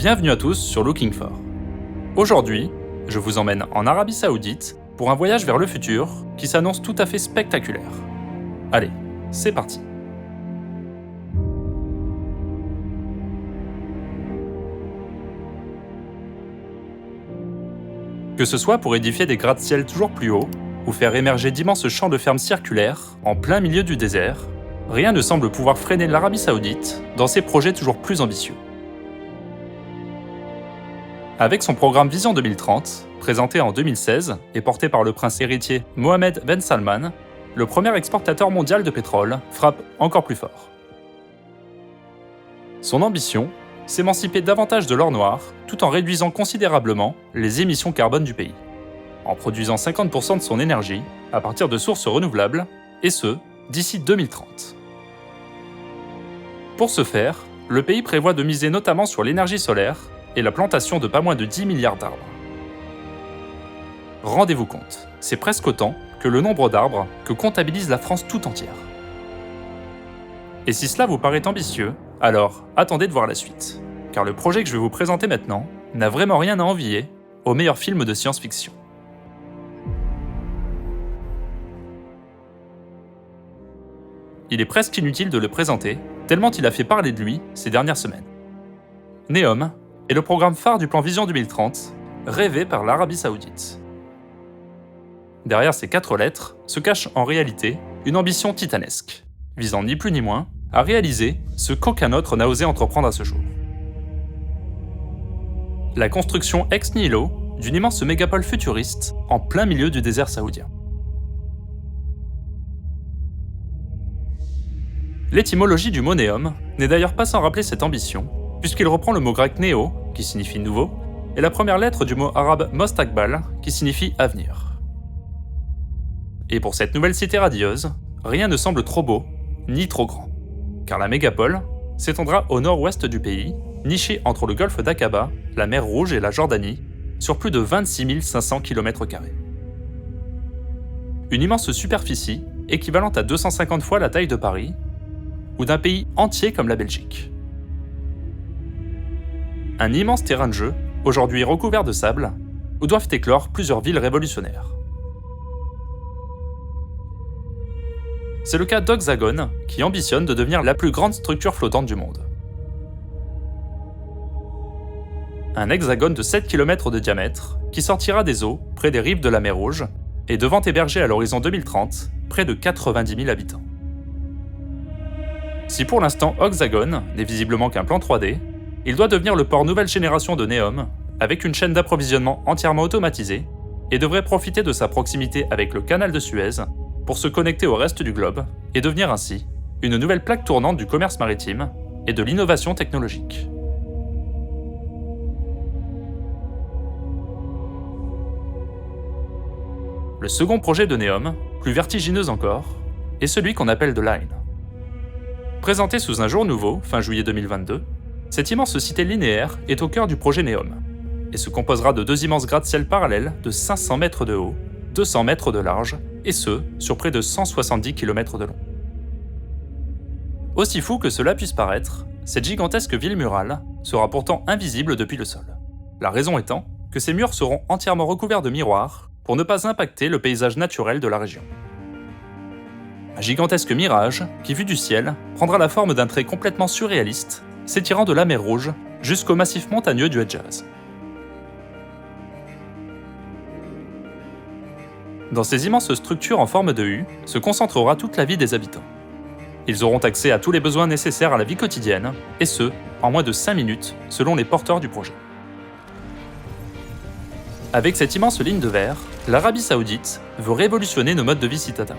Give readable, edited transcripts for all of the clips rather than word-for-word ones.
Bienvenue à tous sur Looking For. Aujourd'hui, je vous emmène en Arabie Saoudite pour un voyage vers le futur qui s'annonce tout à fait spectaculaire. Allez, c'est parti. Que ce soit pour édifier des gratte-ciel toujours plus hauts ou faire émerger d'immenses champs de fermes circulaires en plein milieu du désert, rien ne semble pouvoir freiner l'Arabie Saoudite dans ses projets toujours plus ambitieux. Avec son programme Vision 2030, présenté en 2016 et porté par le prince héritier Mohammed Ben Salman, le premier exportateur mondial de pétrole frappe encore plus fort. Son ambition, s'émanciper davantage de l'or noir tout en réduisant considérablement les émissions carbone du pays, en produisant 50% de son énergie à partir de sources renouvelables, et ce, d'ici 2030. Pour ce faire, le pays prévoit de miser notamment sur l'énergie solaire et la plantation de pas moins de 10 milliards d'arbres. Rendez-vous compte, c'est presque autant que le nombre d'arbres que comptabilise la France tout entière. Et si cela vous paraît ambitieux, alors attendez de voir la suite, car le projet que je vais vous présenter maintenant n'a vraiment rien à envier au meilleur film de science-fiction. Il est presque inutile de le présenter, tellement il a fait parler de lui ces dernières semaines. NEOM est le programme phare du plan Vision 2030, rêvé par l'Arabie Saoudite. Derrière ces 4 lettres se cache en réalité une ambition titanesque, visant ni plus ni moins à réaliser ce qu'aucun autre n'a osé entreprendre à ce jour. La construction ex nihilo d'une immense mégapole futuriste en plein milieu du désert saoudien. L'étymologie du mot NEOM n'est d'ailleurs pas sans rappeler cette ambition, puisqu'il reprend le mot grec néo, qui signifie nouveau, et la première lettre du mot arabe mostaqbal, qui signifie avenir. Et pour cette nouvelle cité radieuse, rien ne semble trop beau, ni trop grand, car la mégapole s'étendra au nord-ouest du pays, nichée entre le golfe d'Aqaba, la mer Rouge et la Jordanie, sur plus de 26 500 km². Une immense superficie, équivalente à 250 fois la taille de Paris, ou d'un pays entier comme la Belgique. Un immense terrain de jeu, aujourd'hui recouvert de sable, où doivent éclore plusieurs villes révolutionnaires. C'est le cas d'Oxagon, qui ambitionne de devenir la plus grande structure flottante du monde. Un hexagone de 7 km de diamètre, qui sortira des eaux près des rives de la mer Rouge, et devant héberger à l'horizon 2030 près de 90 000 habitants. Si pour l'instant Oxagon n'est visiblement qu'un plan 3D, il doit devenir le port nouvelle génération de NEOM, avec une chaîne d'approvisionnement entièrement automatisée, et devrait profiter de sa proximité avec le canal de Suez pour se connecter au reste du globe et devenir ainsi une nouvelle plaque tournante du commerce maritime et de l'innovation technologique. Le second projet de NEOM, plus vertigineux encore, est celui qu'on appelle The Line. Présenté sous un jour nouveau, fin juillet 2022, cette immense cité linéaire est au cœur du projet NEOM, et se composera de 2 immenses gratte-ciel parallèles de 500 mètres de haut, 200 mètres de large, et ce, sur près de 170 km de long. Aussi fou que cela puisse paraître, cette gigantesque ville murale sera pourtant invisible depuis le sol. La raison étant que ces murs seront entièrement recouverts de miroirs pour ne pas impacter le paysage naturel de la région. Un gigantesque mirage qui, vu du ciel, prendra la forme d'un trait complètement surréaliste, s'étirant de la mer Rouge jusqu'au massif montagneux du Hedjaz. Dans ces immenses structures en forme de U se concentrera toute la vie des habitants. Ils auront accès à tous les besoins nécessaires à la vie quotidienne, et ce, en moins de 5 minutes, selon les porteurs du projet. Avec cette immense ligne de verre, l'Arabie Saoudite veut révolutionner nos modes de vie citadins.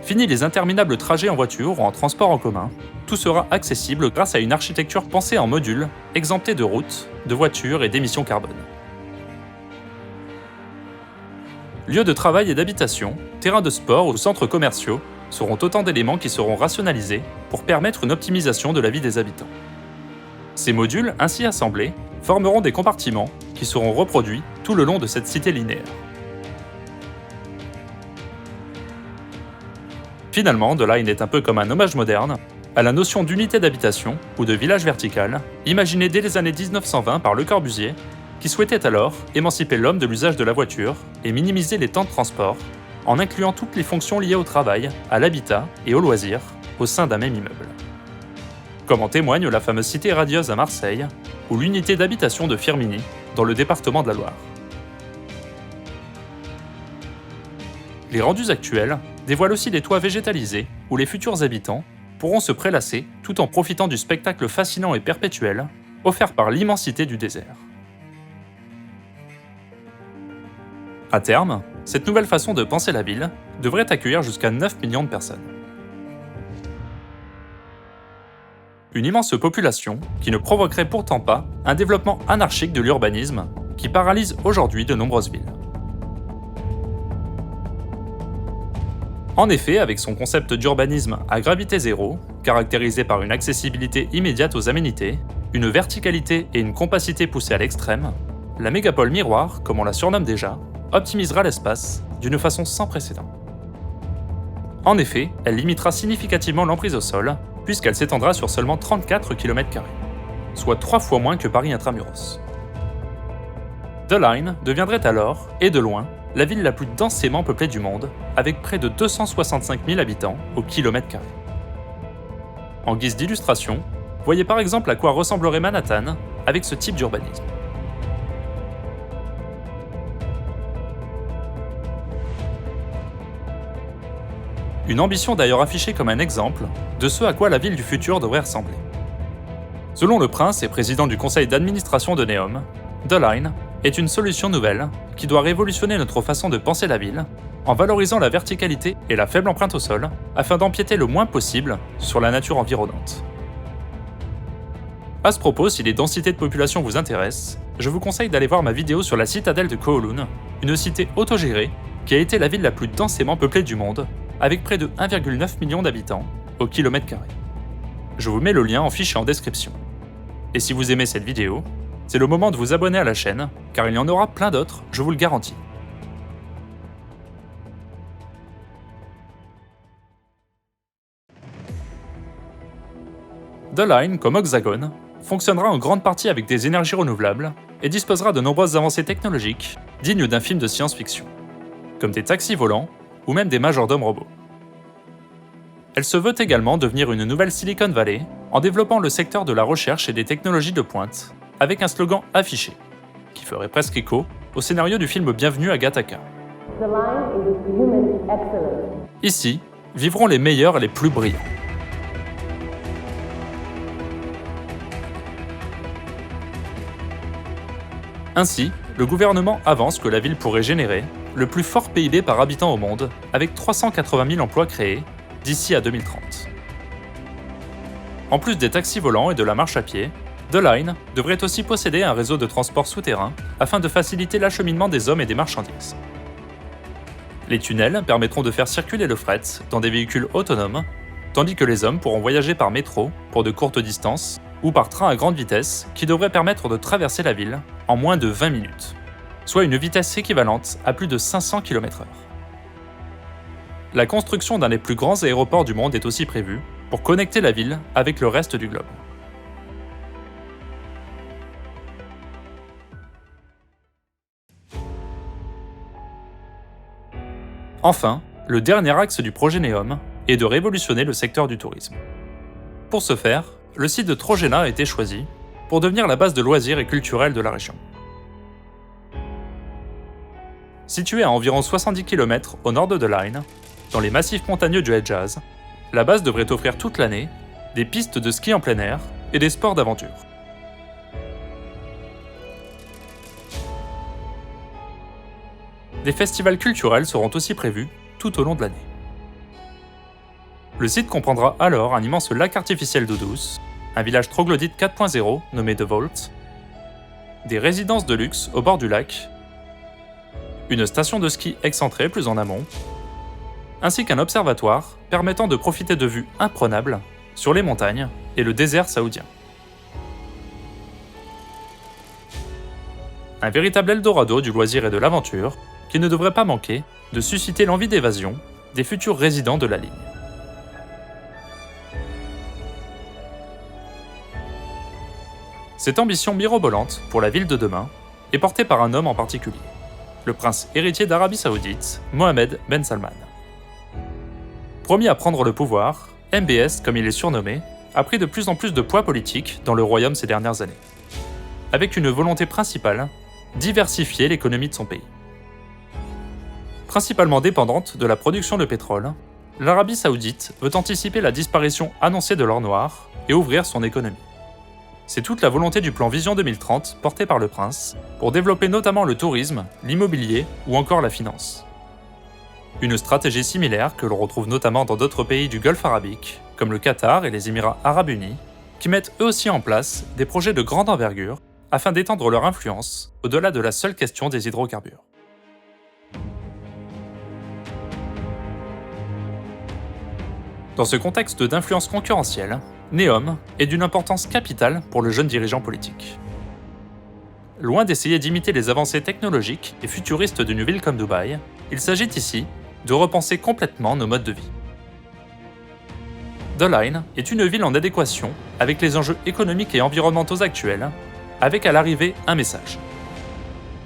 Fini les interminables trajets en voiture ou en transport en commun, tout sera accessible grâce à une architecture pensée en modules, exemptée de routes, de voitures et d'émissions carbone. Lieux de travail et d'habitation, terrains de sport ou centres commerciaux seront autant d'éléments qui seront rationalisés pour permettre une optimisation de la vie des habitants. Ces modules, ainsi assemblés, formeront des compartiments qui seront reproduits tout le long de cette cité linéaire. Finalement, The Line est un peu comme un hommage moderne à la notion d'unité d'habitation ou de village vertical, imaginée dès les années 1920 par Le Corbusier, qui souhaitait alors émanciper l'homme de l'usage de la voiture et minimiser les temps de transport, en incluant toutes les fonctions liées au travail, à l'habitat et aux loisirs, au sein d'un même immeuble. Comme en témoigne la fameuse cité radieuse à Marseille, ou l'unité d'habitation de Firminy, dans le département de la Loire. Les rendus actuels dévoilent aussi des toits végétalisés où les futurs habitants pourront se prélasser tout en profitant du spectacle fascinant et perpétuel offert par l'immensité du désert. À terme, cette nouvelle façon de penser la ville devrait accueillir jusqu'à 9 millions de personnes. Une immense population qui ne provoquerait pourtant pas un développement anarchique de l'urbanisme qui paralyse aujourd'hui de nombreuses villes. En effet, avec son concept d'urbanisme à gravité zéro, caractérisé par une accessibilité immédiate aux aménités, une verticalité et une compacité poussées à l'extrême, la mégapole miroir, comme on la surnomme déjà, optimisera l'espace d'une façon sans précédent. En effet, elle limitera significativement l'emprise au sol, puisqu'elle s'étendra sur seulement 34 km², soit 3 fois moins que Paris intramuros. The Line deviendrait alors, et de loin, la ville la plus densément peuplée du monde, avec près de 265 000 habitants au kilomètre carré. En guise d'illustration, voyez par exemple à quoi ressemblerait Manhattan avec ce type d'urbanisme. Une ambition d'ailleurs affichée comme un exemple de ce à quoi la ville du futur devrait ressembler. Selon le prince et président du conseil d'administration de Neom, The Line est une solution nouvelle qui doit révolutionner notre façon de penser la ville en valorisant la verticalité et la faible empreinte au sol afin d'empiéter le moins possible sur la nature environnante. À ce propos, si les densités de population vous intéressent, je vous conseille d'aller voir ma vidéo sur la citadelle de Kowloon, une cité autogérée qui a été la ville la plus densément peuplée du monde, avec près de 1,9 million d'habitants au kilomètre carré. Je vous mets le lien en fiche et en description. Et si vous aimez cette vidéo, c'est le moment de vous abonner à la chaîne, car il y en aura plein d'autres, je vous le garantis. The Line, comme Hexagon, fonctionnera en grande partie avec des énergies renouvelables et disposera de nombreuses avancées technologiques dignes d'un film de science-fiction, comme des taxis volants ou même des majordomes robots. Elle se veut également devenir une nouvelle Silicon Valley en développant le secteur de la recherche et des technologies de pointe, avec un slogan affiché, qui ferait presque écho au scénario du film Bienvenue à Gattaca. Ici, vivront les meilleurs et les plus brillants. Ainsi, le gouvernement avance que la ville pourrait générer le plus fort PIB par habitant au monde, avec 380 000 emplois créés d'ici à 2030. En plus des taxis volants et de la marche à pied, The Line devrait aussi posséder un réseau de transport souterrain afin de faciliter l'acheminement des hommes et des marchandises. Les tunnels permettront de faire circuler le fret dans des véhicules autonomes, tandis que les hommes pourront voyager par métro pour de courtes distances ou par train à grande vitesse qui devrait permettre de traverser la ville en moins de 20 minutes, soit une vitesse équivalente à plus de 500 km/h. La construction d'un des plus grands aéroports du monde est aussi prévue pour connecter la ville avec le reste du globe. Enfin, le dernier axe du projet Neom est de révolutionner le secteur du tourisme. Pour ce faire, le site de Trojena a été choisi pour devenir la base de loisirs et culturels de la région. Située à environ 70 km au nord de The Line, dans les massifs montagneux du Hedjaz, la base devrait offrir toute l'année des pistes de ski en plein air et des sports d'aventure. Des festivals culturels seront aussi prévus tout au long de l'année. Le site comprendra alors un immense lac artificiel d'eau douce, un village troglodyte 4.0 nommé The Vault, des résidences de luxe au bord du lac, une station de ski excentrée plus en amont, ainsi qu'un observatoire permettant de profiter de vues imprenables sur les montagnes et le désert saoudien. Un véritable Eldorado du loisir et de l'aventure qui ne devrait pas manquer de susciter l'envie d'évasion des futurs résidents de la ligne. Cette ambition mirobolante pour la ville de demain est portée par un homme en particulier, le prince héritier d'Arabie Saoudite, Mohammed Ben Salman. Promis à prendre le pouvoir, MBS, comme il est surnommé, a pris de plus en plus de poids politique dans le royaume ces dernières années, avec une volonté principale, diversifier l'économie de son pays. Principalement dépendante de la production de pétrole, l'Arabie Saoudite veut anticiper la disparition annoncée de l'or noir et ouvrir son économie. C'est toute la volonté du plan Vision 2030 porté par le prince pour développer notamment le tourisme, l'immobilier ou encore la finance. Une stratégie similaire que l'on retrouve notamment dans d'autres pays du Golfe arabique, comme le Qatar et les Émirats arabes unis, qui mettent eux aussi en place des projets de grande envergure afin d'étendre leur influence au-delà de la seule question des hydrocarbures. Dans ce contexte d'influence concurrentielle, NEOM est d'une importance capitale pour le jeune dirigeant politique. Loin d'essayer d'imiter les avancées technologiques et futuristes d'une ville comme Dubaï, il s'agit ici de repenser complètement nos modes de vie. The Line est une ville en adéquation avec les enjeux économiques et environnementaux actuels, avec à l'arrivée un message.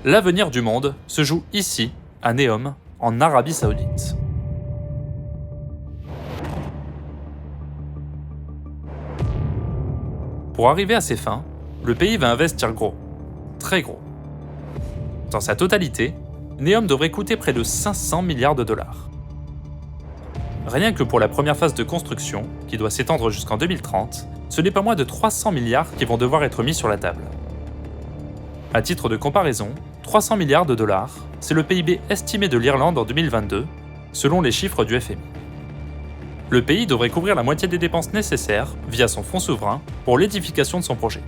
L'avenir du monde se joue ici, à NEOM, en Arabie Saoudite. Pour arriver à ses fins, le pays va investir gros, très gros. Dans sa totalité, NEOM devrait coûter près de 500 milliards de dollars. Rien que pour la première phase de construction, qui doit s'étendre jusqu'en 2030, ce n'est pas moins de 300 milliards qui vont devoir être mis sur la table. À titre de comparaison, 300 milliards de dollars, c'est le PIB estimé de l'Irlande en 2022, selon les chiffres du FMI. Le pays devrait couvrir la moitié des dépenses nécessaires via son fonds souverain pour l'édification de son projet.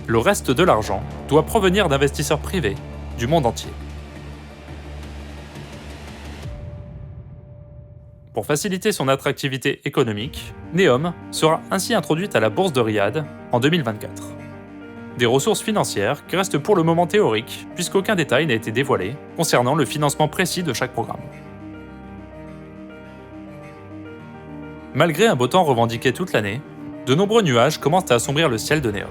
Le reste de l'argent doit provenir d'investisseurs privés du monde entier. Pour faciliter son attractivité économique, NEOM sera ainsi introduite à la bourse de Riyad en 2024. Des ressources financières qui restent pour le moment théoriques puisqu'aucun détail n'a été dévoilé concernant le financement précis de chaque programme. Malgré un beau temps revendiqué toute l'année, de nombreux nuages commencent à assombrir le ciel de NEOM.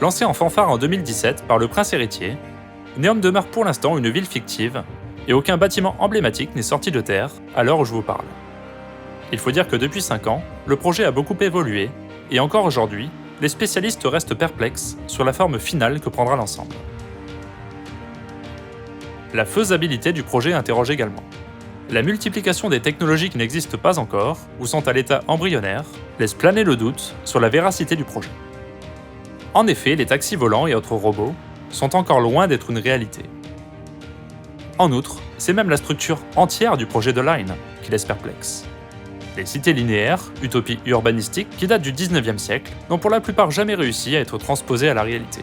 Lancé en fanfare en 2017 par le prince héritier, NEOM demeure pour l'instant une ville fictive et aucun bâtiment emblématique n'est sorti de terre à l'heure où je vous parle. Il faut dire que depuis 5 ans, le projet a beaucoup évolué et encore aujourd'hui, les spécialistes restent perplexes sur la forme finale que prendra l'ensemble. La faisabilité du projet interroge également. La multiplication des technologies qui n'existent pas encore ou sont à l'état embryonnaire laisse planer le doute sur la véracité du projet. En effet, les taxis volants et autres robots sont encore loin d'être une réalité. En outre, c'est même la structure entière du projet The Line qui laisse perplexe. Les cités linéaires, utopies urbanistiques qui datent du 19e siècle, n'ont pour la plupart jamais réussi à être transposées à la réalité.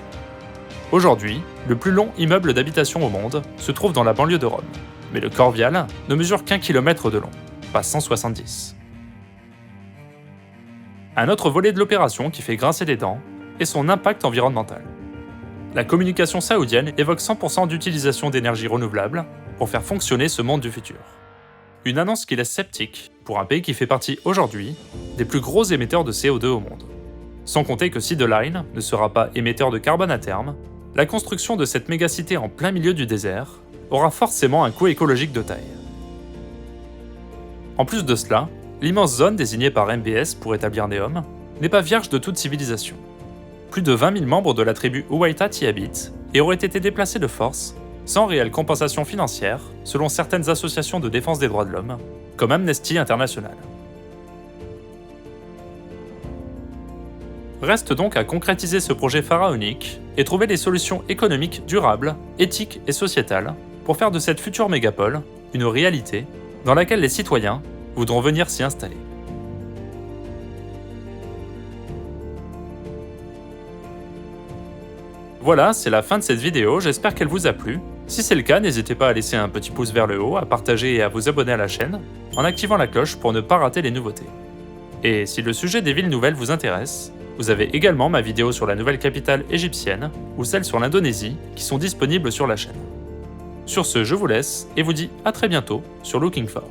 Aujourd'hui, le plus long immeuble d'habitation au monde se trouve dans la banlieue de Rome. Mais le corps vial ne mesure qu'1 kilomètre de long, pas 170. Un autre volet de l'opération qui fait grincer des dents est son impact environnemental. La communication saoudienne évoque 100% d'utilisation d'énergie renouvelable pour faire fonctionner ce monde du futur. Une annonce qui laisse sceptique pour un pays qui fait partie aujourd'hui des plus gros émetteurs de CO2 au monde. Sans compter que si The Line ne sera pas émetteur de carbone à terme, la construction de cette mégacité en plein milieu du désert aura forcément un coût écologique de taille. En plus de cela, l'immense zone désignée par MBS pour établir NEOM n'est pas vierge de toute civilisation. Plus de 20 000 membres de la tribu Huaytat y habitent et auraient été déplacés de force, sans réelle compensation financière, selon certaines associations de défense des droits de l'homme, comme Amnesty International. Reste donc à concrétiser ce projet pharaonique et trouver des solutions économiques durables, éthiques et sociétales pour faire de cette future mégapole une réalité dans laquelle les citoyens voudront venir s'y installer. Voilà, c'est la fin de cette vidéo, j'espère qu'elle vous a plu. Si c'est le cas, n'hésitez pas à laisser un petit pouce vers le haut, à partager et à vous abonner à la chaîne, en activant la cloche pour ne pas rater les nouveautés. Et si le sujet des villes nouvelles vous intéresse, vous avez également ma vidéo sur la nouvelle capitale égyptienne ou celle sur l'Indonésie qui sont disponibles sur la chaîne. Sur ce, je vous laisse et vous dis à très bientôt sur Looking For.